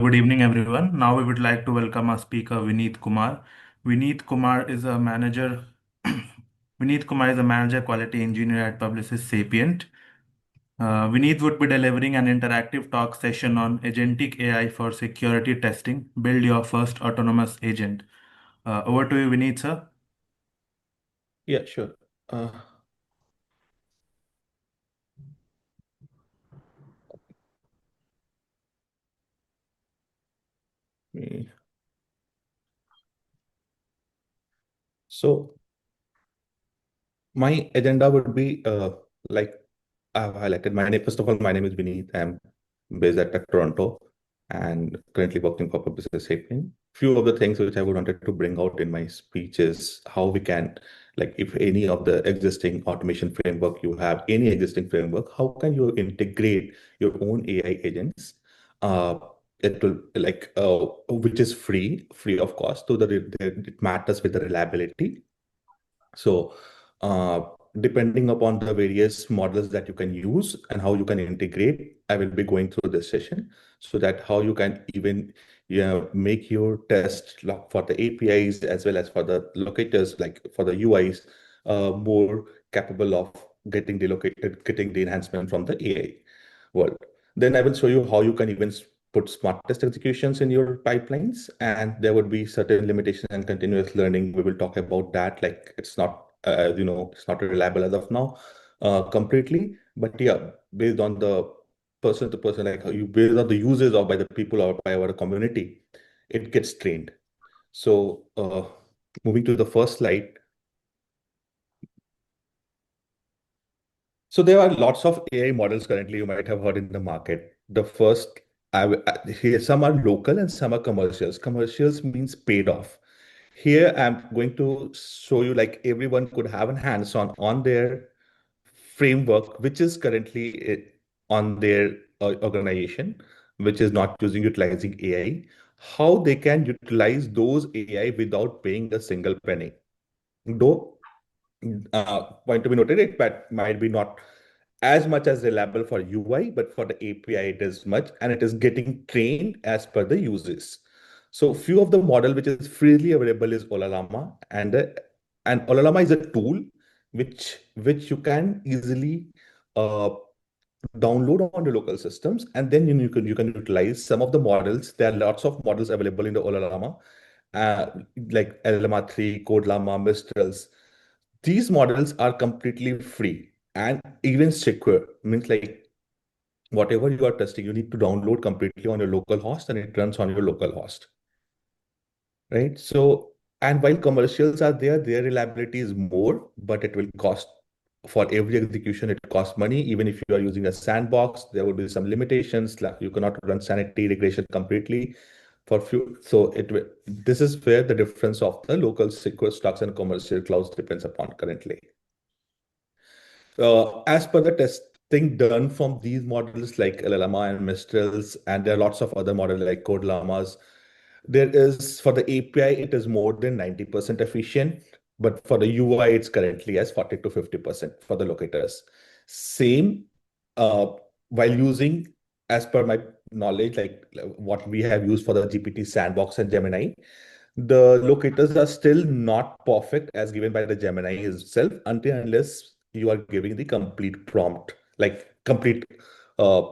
Good evening, everyone. Now we would like to welcome our speaker, Vineet Kumar. Vineet Kumar is a manager. Vineet Kumar is a manager quality engineer at Publicis Sapient. Vineet would be delivering an interactive talk session on agentic AI for security testing. Build your first autonomous agent. Over to you, Vineet, sir. Yeah, sure. Uh, me- so my agenda would be like I've highlighted my name. First of all, my name is Vineet. I'm based at Toronto and currently working for Publicis Sapient. Few of the things which I would wanted to bring out in my speech is how we can, like, if any of the existing automation framework you have, any existing framework, how can you integrate your own AI agents? Uh, it will which is free of cost, so that it matters with the reliability. So, uh, depending upon the various models that you can use and how you can integrate, I will be going through this session so that how you can even make your test log for the APIs as well as for the locators, like for the UIs, more capable of getting the enhancement from the AI world. Then I will show you how you can even put smart test executions in your pipelines, and there would be certain limitations and continuous learning. We will talk about that. Like it's not, it's not reliable as of now, completely. But yeah, based on the person to person, like how you based on the uses or by the people or by our community, it gets trained. So, moving to the first slide. So there are lots of AI models currently you might have heard in the market. The first, here some are local and some are commercials. Commercials means paid off. Here I'm going to show you like everyone could have a hands-on on their framework, which is currently on their organization, which is not utilizing AI. How they can utilize those AI without paying a single penny. Though point to be noted, it might be not as much as reliable for UI, but for the API it is much, and it is getting trained as per the uses. So few of the model which is freely available is Olalama, and Olalama is a tool which you can easily uh, download on the local systems, and then you can utilize some of the models. There are lots of models available in the Olalama, uh, like LLMR3, CodeLlama, Mistrals. These models are completely free and even secure. Means like whatever you are testing, you need to download completely on your local host and it runs on your local host, right? So, and while commercials are there, their reliability is more, but it will cost for every execution, it costs money. Even if you are using a sandbox, there will be some limitations, like you cannot run sanity regression completely for few. So this is where the difference of the local secure stocks and commercial clouds depends upon currently. As per the testing done from these models like LLMA and Mistrals, and there are lots of other models like Code Llamas, there is for the API, it is more than 90% efficient, but for the UI, it's currently as 40 to 50% for the locators. Same, uh, while using, as per my knowledge, like what we have used for the GPT sandbox and Gemini, the locators are still not perfect as given by the Gemini itself until unless you are giving the complete prompt, like complete uh,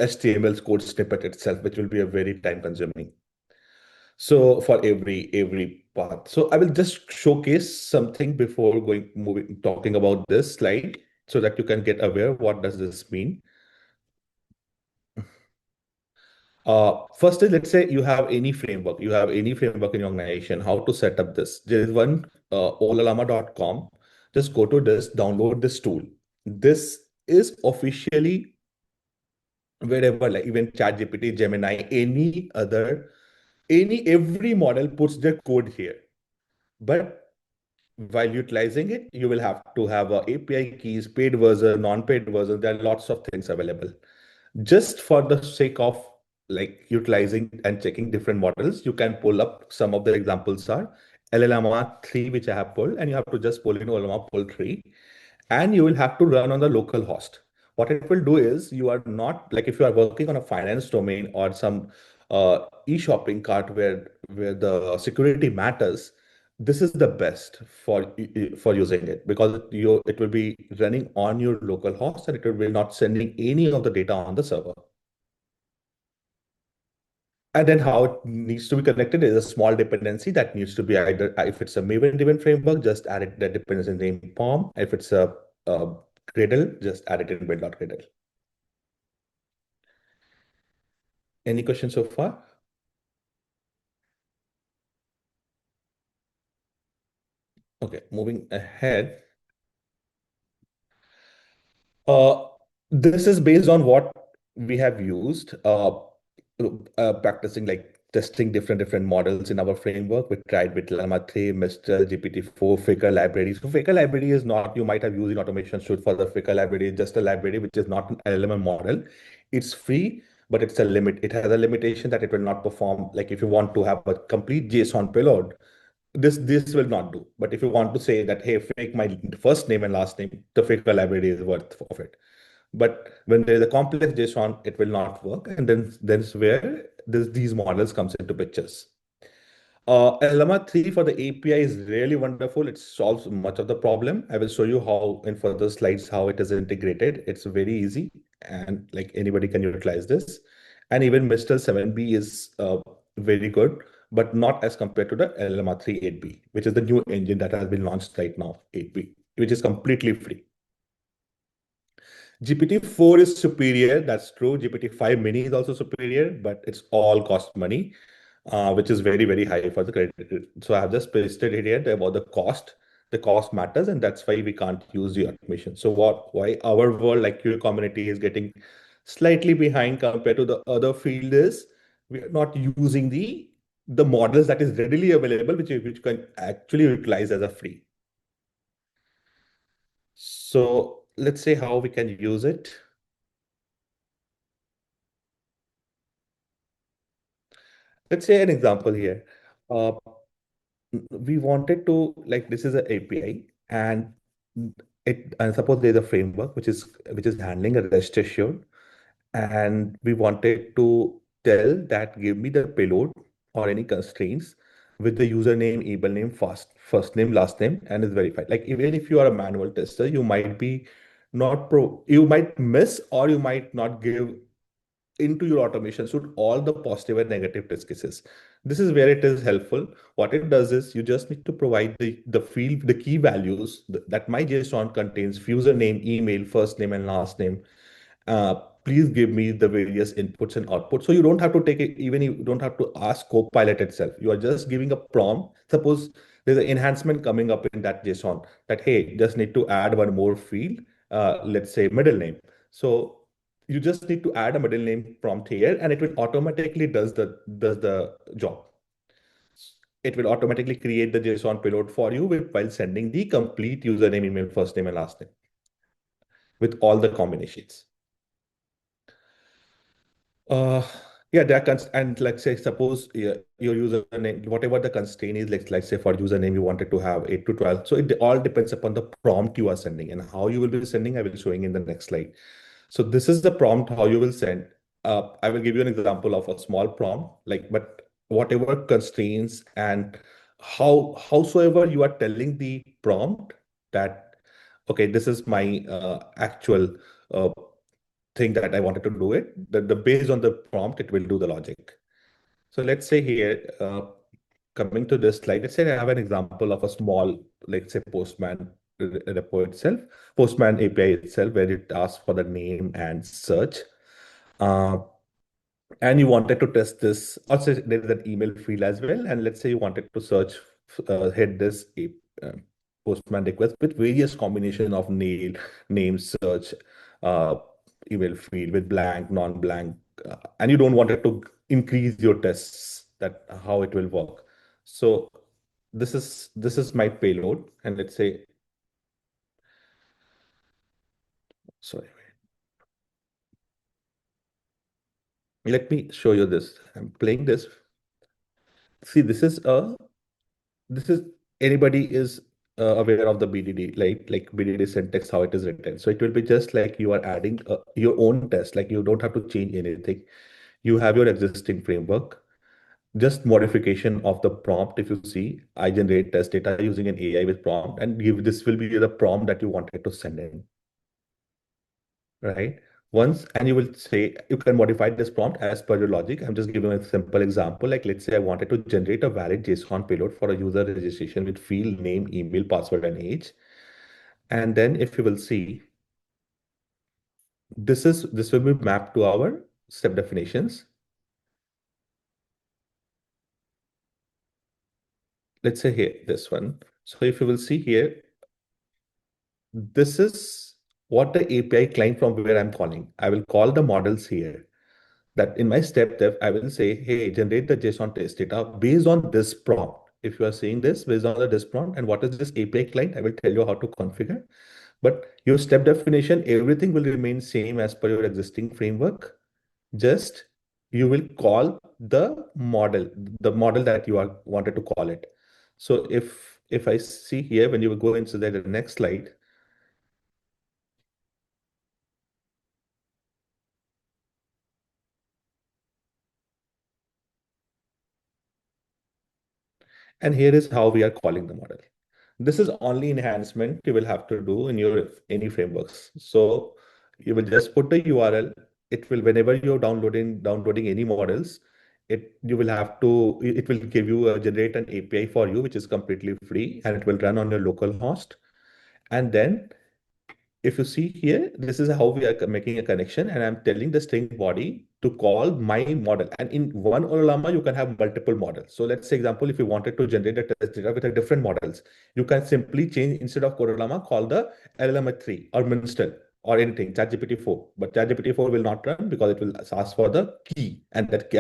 HTML code snippet itself, which will be a very time consuming. So for every part. So I will just showcase something before moving talking about this slide so that you can get aware what does this mean. First is, let's say you have any framework in your organization, how to set up this. There is one olalama.com. Just go to this, download this tool. This is officially wherever, like even ChatGPT, Gemini, any other, every model puts their code here. But while utilizing it, you will have to have API keys, paid version, non-paid version. There are lots of things available. Just for the sake of like utilizing and checking different models, you can pull up some of the examples are LLMR 3, which I have pulled, and you have to just pull in LLMR pull 3, and you will have to run on the local host. What it will do is you are not like if you are working on a finance domain or some e-shopping cart where the security matters, this is the best for using it because it will be running on your local host and it will be not sending any of the data on the server. And then how it needs to be connected is a small dependency that needs to be either if it's a Maven-driven framework, just add it the dependency name POM. If it's a Gradle, just add it in build.gradle. Any questions so far? Okay, moving ahead. Uh, this is based on what we have used, practicing like testing different models in our framework. We tried with Llama 3, Mistral, GPT-4, Figure library. So Figure library is not, you might have used in automation suite for the Figure library, just a library which is not an LLM model. It's free, but it's a limit. It has a limitation that it will not perform. Like if you want to have a complete JSON payload, this will not do. But if you want to say that, hey, fake my first name and last name, the fake library is worth of it. But when there is a complex JSON, it will not work. And then that's where these models comes into pictures. Llama 3 for the API is really wonderful. It solves much of the problem. I will show you how in further slides how it is integrated. It's very easy and like anybody can utilize this. And even Mistral 7B is very good, but not as compared to the Llama 3 8B, which is the new engine that has been launched right now, 8B, which is completely free. GPT-4 is superior. That's true. GPT-5 mini is also superior, but it's all cost money, which is very high for the credit. So I have just pasted it here about the cost. The cost matters, and that's why we can't use the automation. So why our world, like your community, is getting slightly behind compared to the other field is we are not using the models that is readily available, which can actually utilize as a free. So let's say how we can use it. Let's say an example here. Uh, we wanted to like this is an API and it and suppose there's a framework which is handling a REST assured and we wanted to tell that give me the payload or any constraints with the username, email name, first name, last name, and is verified. Like even if you are a manual tester, you might be not pro, you might miss or you might not give into your automation suite all the positive and negative test cases. This is where it is helpful. What it does is you just need to provide the field, the key values that my JSON contains username, email, first name, and last name. Uh, Please give me the various inputs and outputs. So you don't have to take it, even you don't have to ask Copilot itself. You are just giving a prompt. Suppose there's an enhancement coming up in that JSON that, hey, just need to add one more field, let's say middle name. So you just need to add a middle name prompt here and it will automatically does the job. It will automatically create the JSON payload for you while sending the complete username, email, first name, and last name with all the combinations. Uh, yeah, there are and like say, suppose your username, whatever the constraint is, like say for username, you wanted to have 8 to 12. So it all depends upon the prompt you are sending and how you will be sending. I will be showing in the next slide. So this is the prompt how you will send. I will give you an example of a small prompt, like, but whatever constraints and howsoever you are telling the prompt that, okay, this is my actual uh, thing that I wanted to do it, the based on the prompt, it will do the logic. So let's say here, coming to this slide, let's say I have an example of a small, let's say Postman repo itself, Postman API itself, where it asks for the name and search. Uh, and you wanted to test this. Also, there is an email field as well. And let's say you wanted to search, hit this uh, Postman request with various combination of name, search, uh, email field with blank, non-blank, and you don't want it to increase your tests that how it will work. So this is my payload, and let's say, sorry, let me show you this. I'm playing this. See, this is anybody is aware of the BDD, like BDD syntax, how it is written. So it will be just like you are adding your own test, like you don't have to change anything. You have your existing framework. just modification of the prompt. If you see, I generate test data using an AI with prompt, and give this will be the prompt that you wanted to send in, right? Once, and you will say you can modify this prompt as per your logic. I'm just giving a simple example. Like let's say I wanted to generate a valid JSON payload for a user registration with field name, email, password, and age. And then if you will see, this will be mapped to our step definitions. Let's say here, this one. So if you will see here, this is what the API client from where I'm calling. I will call the models here. That in my step dev, I will say, hey, generate the JSON test data based on this prompt. If you are seeing this based on this prompt and what is this API client, I will tell you how to configure. But your step definition, everything will remain same as per your existing framework. Just you will call the model that you are wanted to call it. So if I see here, when you will go into the next slide, and here is how we are calling the model. This is only enhancement you will have to do in your any frameworks. So you will just put the URL. It will, whenever you're downloading any models, you will have to, it will give you generate an API for you, which is completely free, and it will run on your local host. And then if you see here, this is how we are making a connection, and I'm telling the string body to call my model. And in one Olama, you can have multiple models. So let's say example, if you wanted to generate a test data with a different models, you can simply change, instead of Olama, call the LLM3 or Minstrel or anything, ChatGPT 4. But ChatGPT 4 will not run because it will ask for the key and that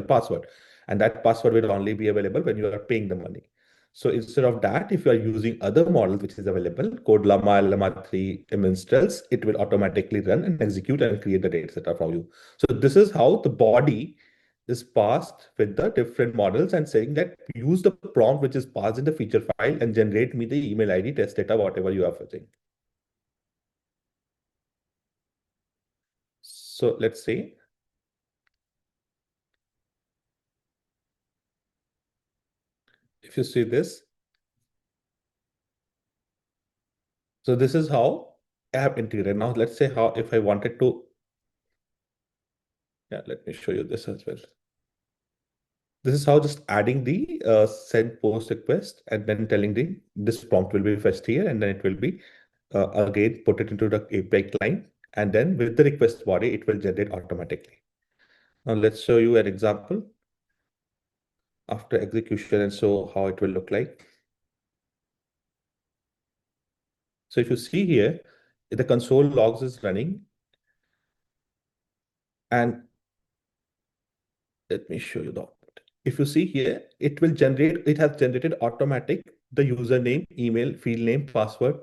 password. And that password will only be available when you are paying the money. So instead of that, if you are using other models which is available, Code Llama, Llama 3, Minstrels, it will automatically run and execute and create the data set for you. So this is how the body is passed with the different models and saying that use the prompt which is passed in the feature file and generate me the email ID, test data, whatever you are fetching. So let's see if you see this. So this is how I have integrated. Now let's say how if I wanted to, yeah, let me show you this as well. This is how just adding the send post request and then telling the this prompt will be fetched here, and then it will be again put it into the API client, and then with the request body it will generate automatically. Now let's show you an example after execution and so how it will look like. So if you see here, the console logs is running, and let me show you the output. If you see here, it has generated automatic the username, email, field name, password.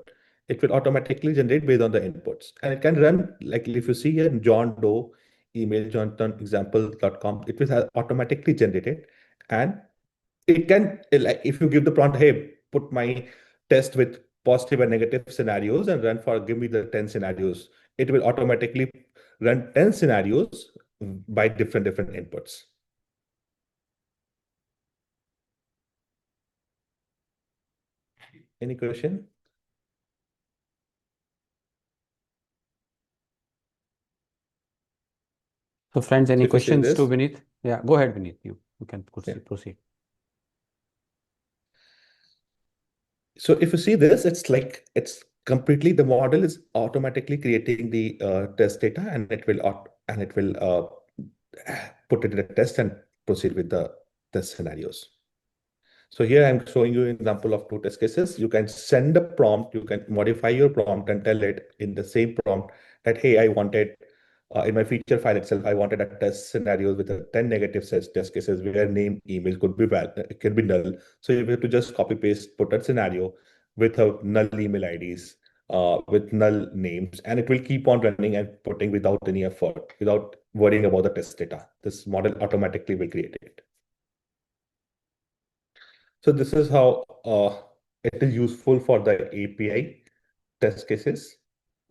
It will automatically generate based on the inputs. And it can run, like if you see here, John Doe, email, johntonexample.com, it will have automatically generated. And it can, like if you give the prompt, hey, put my test with positive and negative scenarios and run for, give me the 10 scenarios. It will automatically run 10 scenarios by different inputs. Any question? So friends, So any if you say questions to this, Vineet? Yeah, go ahead, Vineet. You can yeah. proceed. So if you see this, it's like it's completely the model is automatically creating the test data, and it will put it in a test and proceed with the test scenarios. So here I'm showing you an example of two test cases. You can send a prompt, you can modify your prompt and tell it in the same prompt that, hey, I wanted in my feature file itself, I wanted a test scenario with a 10 negative test cases where name, email could be it can be null. So you have to just copy paste, put a scenario with a null email IDs, with null names, and it will keep on running and putting without any effort, without worrying about the test data. This model automatically will create it. So this is how it is useful for the API test cases.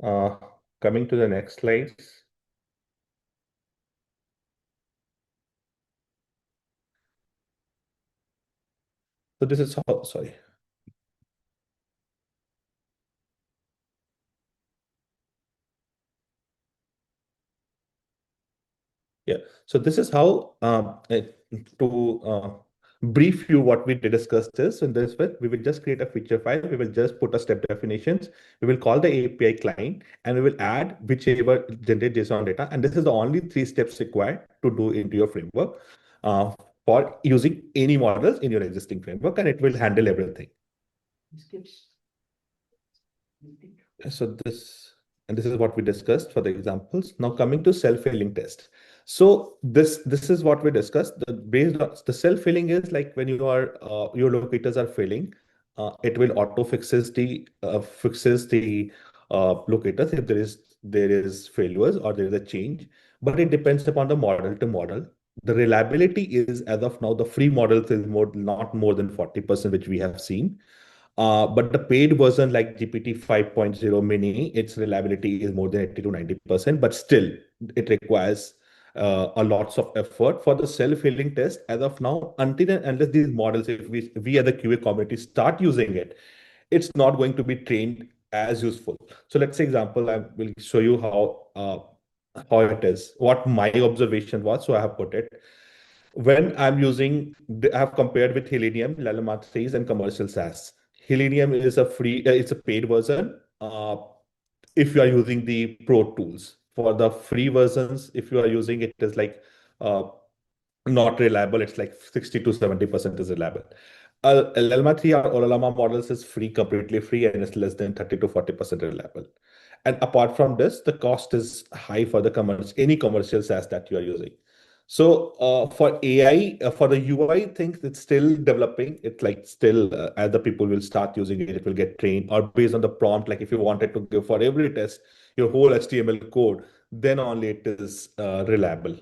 Uh, Coming to the next slides. So this is how, sorry. Yeah. So this is how to brief you what we discussed is in this way. We will just create a feature file. We will just put a step definitions. We will call the API client and we will add whichever generate JSON data. And this is the only three steps required to do into your framework uh, for using any models in your existing framework, and it will handle everything. So this, and this is what we discussed for the examples. Now coming to self-healing test. So this is what we discussed. The based on the self-healing is like when you are your locators are failing, it will auto fixes the locators if there is failures or there is a change. But it depends upon the model to model. The reliability is, as of now, the free models is not more than 40%, which we have seen. But the paid version like GPT 5.0 mini, its reliability is more than 80 to 90%, but still it requires a lots of effort for the self-healing test as of now, until and unless these models, if we as the QA community start using it, it's not going to be trained as useful. So let's say example, I will show you how it is, what my observation was. So I have put it when I'm using, I have compared with Selenium, Llama 3s, and commercial SaaS. Selenium is a free, it's a paid version. If you are using the pro tools, for the free versions, if you are using it, is like uh, not reliable. It's like 60 to 70% is reliable. Llama 3 or Llama models is free, completely free, and it's less than 30 to 40% reliable. And apart from this, the cost is high for the any commercial SaaS that you are using. So for AI, for the UI things, it's still developing. It's like still, as the people will start using it, it will get trained or based on the prompt. Like if you wanted to give for every test your whole HTML code, then only it is reliable.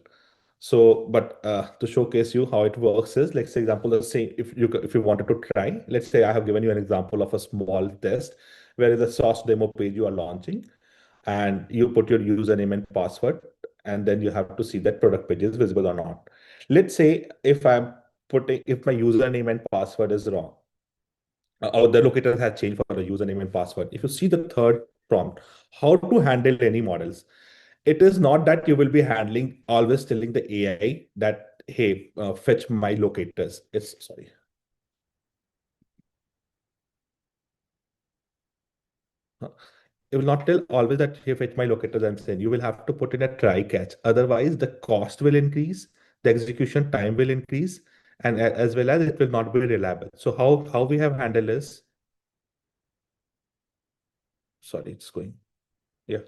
So, but to showcase you how it works is, like, say, example, let's say if you wanted to try, let's say I have given you an example of a small test where is a source demo page you are launching, and you put your username and password, and then you have to see that product page is visible or not. Let's say if my username and password is wrong, or the locator has changed for the username and password. If you see the third prompt, how to handle any models, it is not that you will be handling always telling the AI that, hey, fetch my locators. It's sorry. Uh, It will not tell always that, hey, fetch my locators and send. You will have to put in a try catch. Otherwise, the cost will increase, the execution time will increase, and as well as it will not be reliable. So how we have handled is, sorry, it's going. Yeah.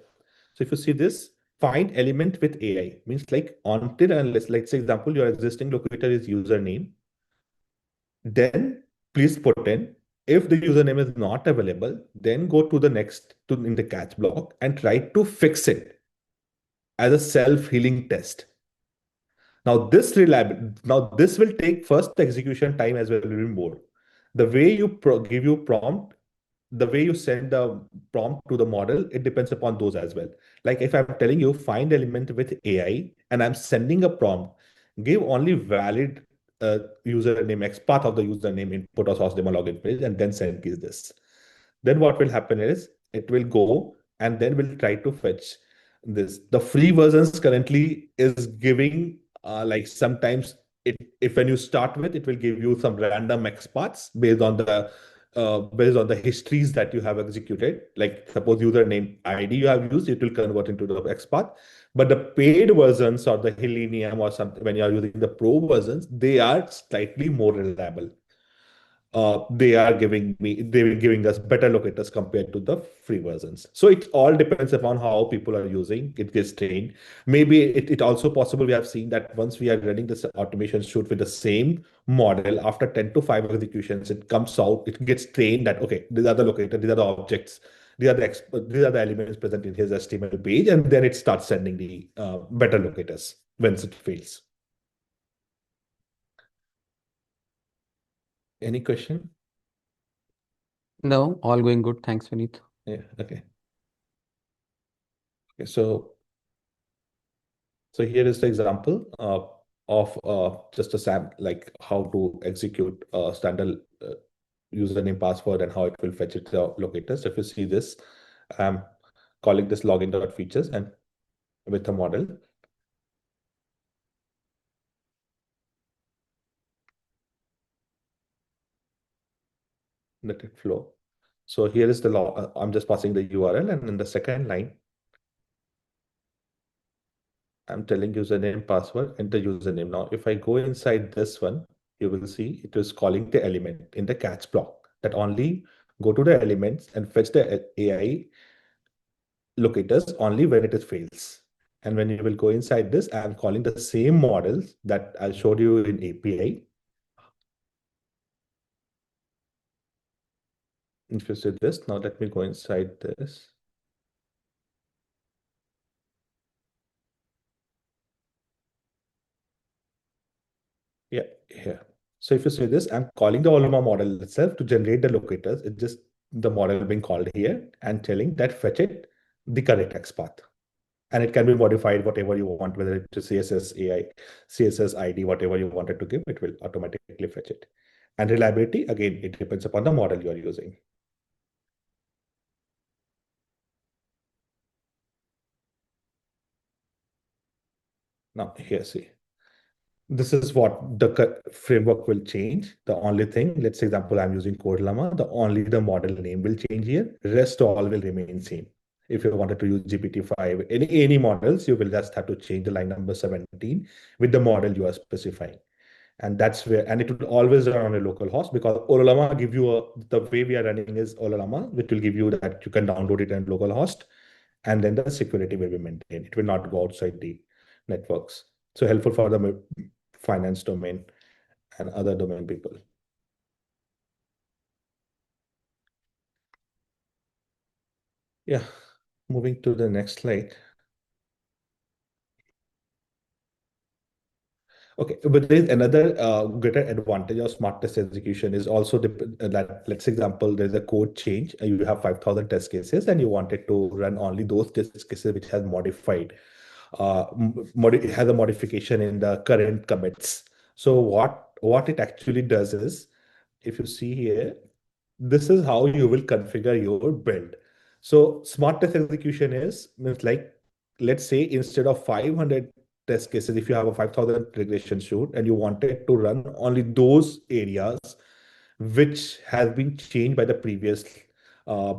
So if you see this, find element with AI means like until unless, like say example, your existing locator is username, then please put in. If the username is not available, then go to the next to in the catch block and try to fix it as a self-healing test. Now this will take first the execution time as well will be more. The way you give you prompt, the way you send the prompt to the model, it depends upon those as well. Like if I'm telling you find element with AI and I'm sending a prompt, give only valid username, X path of the username input or source demo login page, and then send is this. Then what will happen is it will go and then will try to fetch this. The free versions currently is giving like sometimes if when you start with it will give you some random X paths based on the histories that you have executed. Like suppose username ID you have used, it will convert into the X path. But the paid versions or the Selenium or something, when you are using the pro versions, they are slightly more reliable. They were giving us better locators compared to the free versions. So it all depends upon how people are using it, gets trained. Maybe it also possible, we have seen that once we are running this automation shoot with the same model, after 10 to 5 executions it comes out, it gets trained that okay, these are the locators, these are the objects, these are the elements present in his HTML page, and then it starts sending the better locators once it fails. Any question? No, all going good. Thanks, Vineet. Yeah, okay. Okay, so here is the example of just a like how to execute a standard username, password, and how it will fetch it the locators. If you see this, I'm calling this login.features and with a model. Let it flow. So here is the log. I'm just passing the URL, and in the second line, I'm telling username, password, enter username. Now, if I go inside this one, you will see it is calling the element in the catch block that only go to the elements and fetch the AI locators only when it is fails. And when you will go inside this, I'm calling the same models that I showed you in API. If you see this, now let me go inside this. Yeah, here. So if you see this, I'm calling the Olema model itself to generate the locators. It's just the model being called here and telling that fetch it the correct XPath. And it can be modified whatever you want, whether it is CSS, AI, CSS ID, whatever you wanted to give, it will automatically fetch it. And reliability, again, it depends upon the model you are using. Now, here, see. This is what the framework will change. The only thing, let's say example, I'm using Code Llama, the model name will change here. Rest all will remain same. If you wanted to use GPT-5, any models, you will just have to change the line number 17 with the model you are specifying. And that's where, and it will always run on a local host because Olama give you the way we are running is Olama, which will give you that you can download it on local host, and then the security will be maintained. It will not go outside the networks. So helpful for the finance domain and other domain people. Yeah, moving to the next slide. Okay, but there's another greater advantage of smart test execution is also that, let's say example, there's a code change. You have 5,000 test cases and you wanted to run only those test cases which has modified, it has a modification in the current commits. So what it actually does is, if you see here, this is how you will configure your build. So smart test execution means like, let's say instead of 500 test cases, if you have a 5,000 regression shoot and you wanted to run only those areas which has been changed by the uh,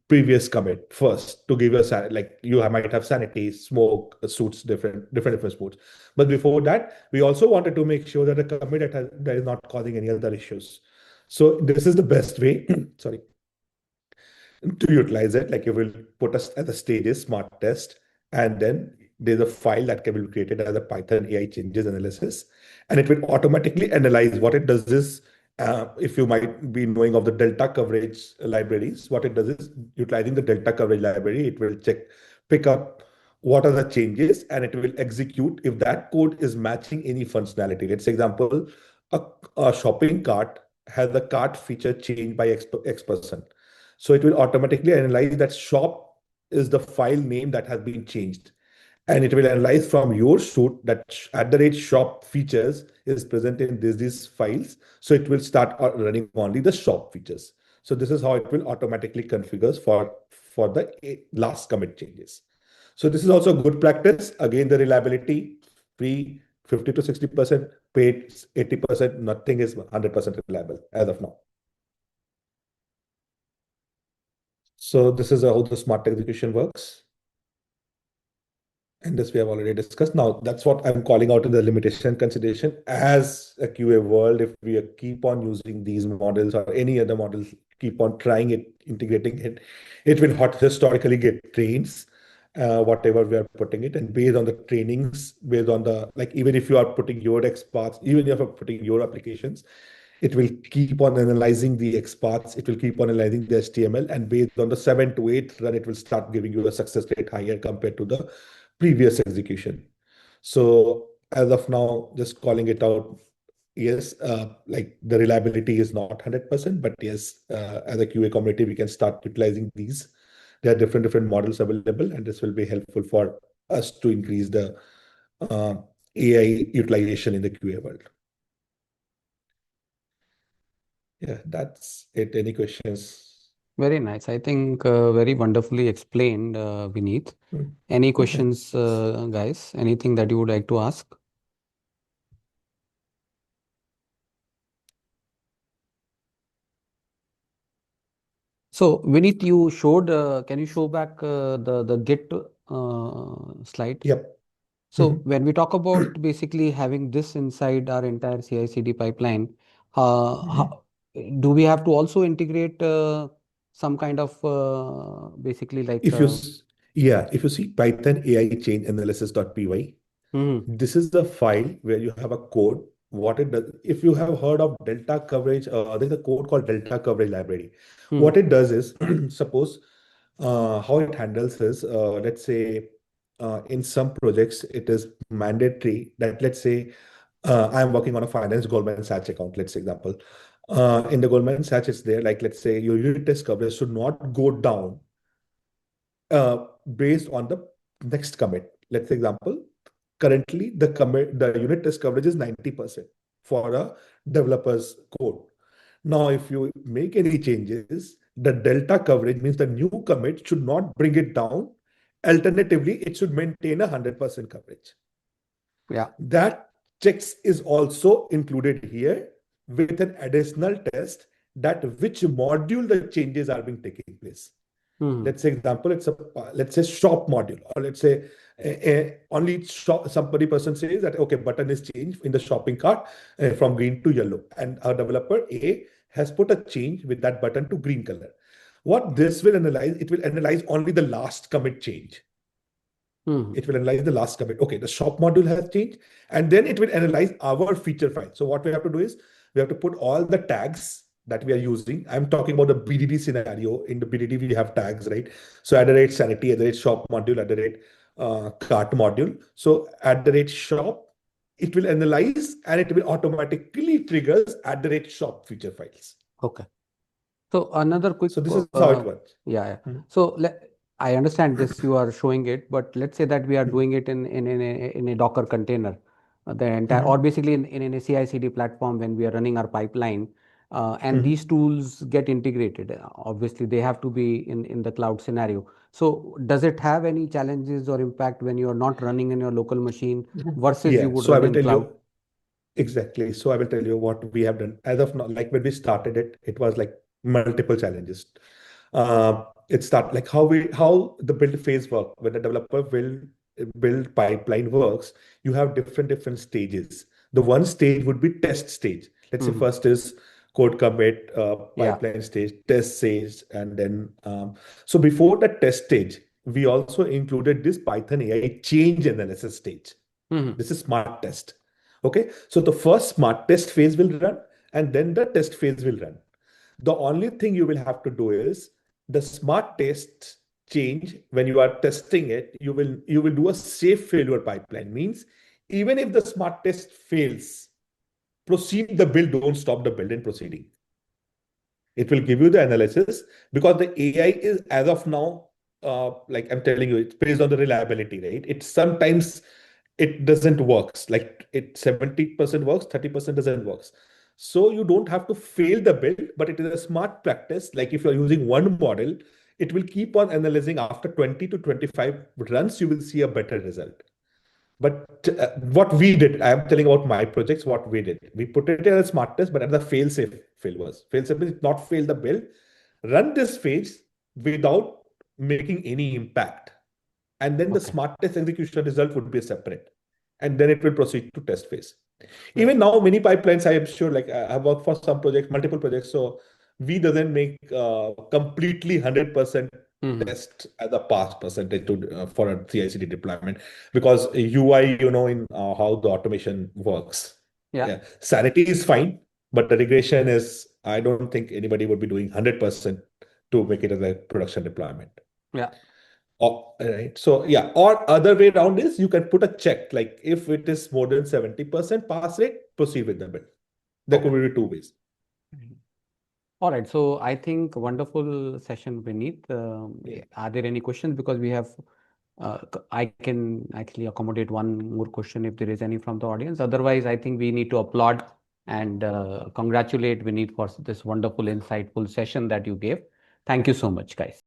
previous commit first to give you a like you might have sanity, smoke, suits, different suits. But before that, we also wanted to make sure that the commit that is not causing any other issues. So this is the best way, sorry, to utilize it. Like you will put us at the stages, smart test, and then there's a file that can be created as a Python AI changes analysis, and it will automatically analyze. What it does is, if you might be knowing of the delta coverage libraries, what it does is utilizing the delta coverage library, it will pick up what are the changes, and it will execute if that code is matching any functionality. Let's say example, a, a shopping cart has the cart feature changed by X%. So it will automatically analyze that shop is the file name that has been changed. And it will analyze from your suit that at the rate shop features is present in these files. So it will start running only the shop features. So this is how it will automatically configure for the last commit changes. So this is also good practice. Again, the reliability, free 50 to 60%, paid 80%, nothing is 100% reliable as of now. So this is how the smart execution works. And this we have already discussed. Now, that's what I'm calling out in the limitation consideration. As a QA world, if we keep on using these models or any other models, keep on trying it, integrating it, it will historically get trains, whatever we are putting it. And based on the trainings, based on the, like, even if you are putting your XPaths, even if you're putting your applications, it will keep on analyzing the XPaths, it will keep on analyzing the HTML, and based on the 7 to 8 run, it will start giving you a success rate higher compared to the previous execution. So as of now, just calling it out, yes, like the reliability is not 100%, but yes, as a QA community, we can start utilizing these. There are different models available, and this will be helpful for us to increase the uh, AI utilization in the QA world. Yeah, that's it. Any questions? Very nice. I think very wonderfully explained, Vineet. Mm. Any Okay. questions, guys? Anything that you would like to ask? So, Vineet, you showed, can you show back the Git slide? Yep. So, Mhm. when we talk about basically having this inside our entire CI/CD pipeline, Mhm. how, do we have to also integrate some kind of basically like, If you, yeah, if you see Python AI change analysis.py, hmm, this is the file where you have a code. What it does, if you have heard of delta coverage, there's a code called delta coverage library. hmm, What it does is, suppose how it handles is, let's say, in some projects, it is mandatory that, let's say, I'm working on a finance Goldman Sachs account, let's say example. In the Goldman Sachs, it's there, like, let's say your unit test coverage should not go down based on the next commit. Let's say example, currently the unit test coverage is 90% for a developer's code. Now, if you make any changes, the delta coverage means the new commit should not bring it down. Alternatively, it should maintain 100% coverage. yeah, That checks is also included here with an additional test that which module the changes are being taking place. hmm, Let's say example, it's a, let's say shop module, or let's say only shop, somebody person says that okay, button is changed in the shopping cart from green to yellow, and our developer A has put a change with that button to green color. What this will analyze, it will analyze only the last commit change. hmm, It will analyze the last commit. Okay, the shop module has changed, and then it will analyze our feature file. So what we have to do is we have to put all the tags that we are using. I'm talking about the BDD scenario. In the BDD, we have tags, right? So at the rate sanity, at the rate shop module, at the rate cart module. So at the rate shop, it will analyze and it will automatically triggers at the rate shop feature files. okay. So another quick, So this is how it works. yeah, yeah. Mhm. So I understand this, you are showing it, but let's say that we are Mhm. doing it in a Docker container, the entire, or Mhm. basically in a CI/CD platform when we are running our pipeline, and Mhm. these tools get integrated. Obviously, they have to be in the cloud scenario. So does it have any challenges or impact when you are not running in your local machine versus you Yeah. would So I run will in tell cloud? you. Exactly. So I will tell you what we have done. As of now, like when we started it, it was like multiple challenges. It start like how the build phase work. When the developer will build pipeline works, you have different stages. The one stage would be test stage. Let's say Hmm. first is code commit, Yeah. pipeline stage, test stage, and then so before the test stage, we also included this Python AI change analysis stage. Hmm. This is smart test. Okay. So the first smart test phase will run and then the test phase will run. The only thing you will have to do is the smart test change when you are testing it, you will do a safe failure pipeline. Means even if the smart test fails, proceed the build, don't stop the build and proceeding. It will give you the analysis because the AI is, as of now, like I'm telling you, it's based on the reliability, right? It sometimes it doesn't works. Like it 70% works, 30% doesn't works. So you don't have to fail the build, but it is a smart practice. Like if you're using one model, it will keep on analyzing after 20 to 25 runs, you will see a better result. But what we did, I am telling about my projects, what we did. We put it in a smart test, but at the fail safe fail was. Fail safe means not fail the build. Run this phase without making any impact. And then the Okay. smart test execution result would be separate. And then it will proceed to test phase. Yeah. Even now, many pipelines, I am sure, like I have worked for some projects, multiple projects. So we doesn't make completely 100% Hmm. test as a pass percentage to for a CI/CD deployment because UI, in how the automation works. Yeah. Yeah, sanity is fine, but the regression is, I don't think anybody would be doing 100% to make it as a production deployment. Yeah. Right. So yeah, or other way around is you can put a check, like if it is more than 70% pass rate, proceed with the build. There could Okay. be two ways. All right. So I think wonderful session, Vineet. Yeah. Are there any questions? Because we have, I can actually accommodate one more question if there is any from the audience. Otherwise, I think we need to applaud and congratulate Vineet for this wonderful, insightful session that you gave. Thank you so much, guys.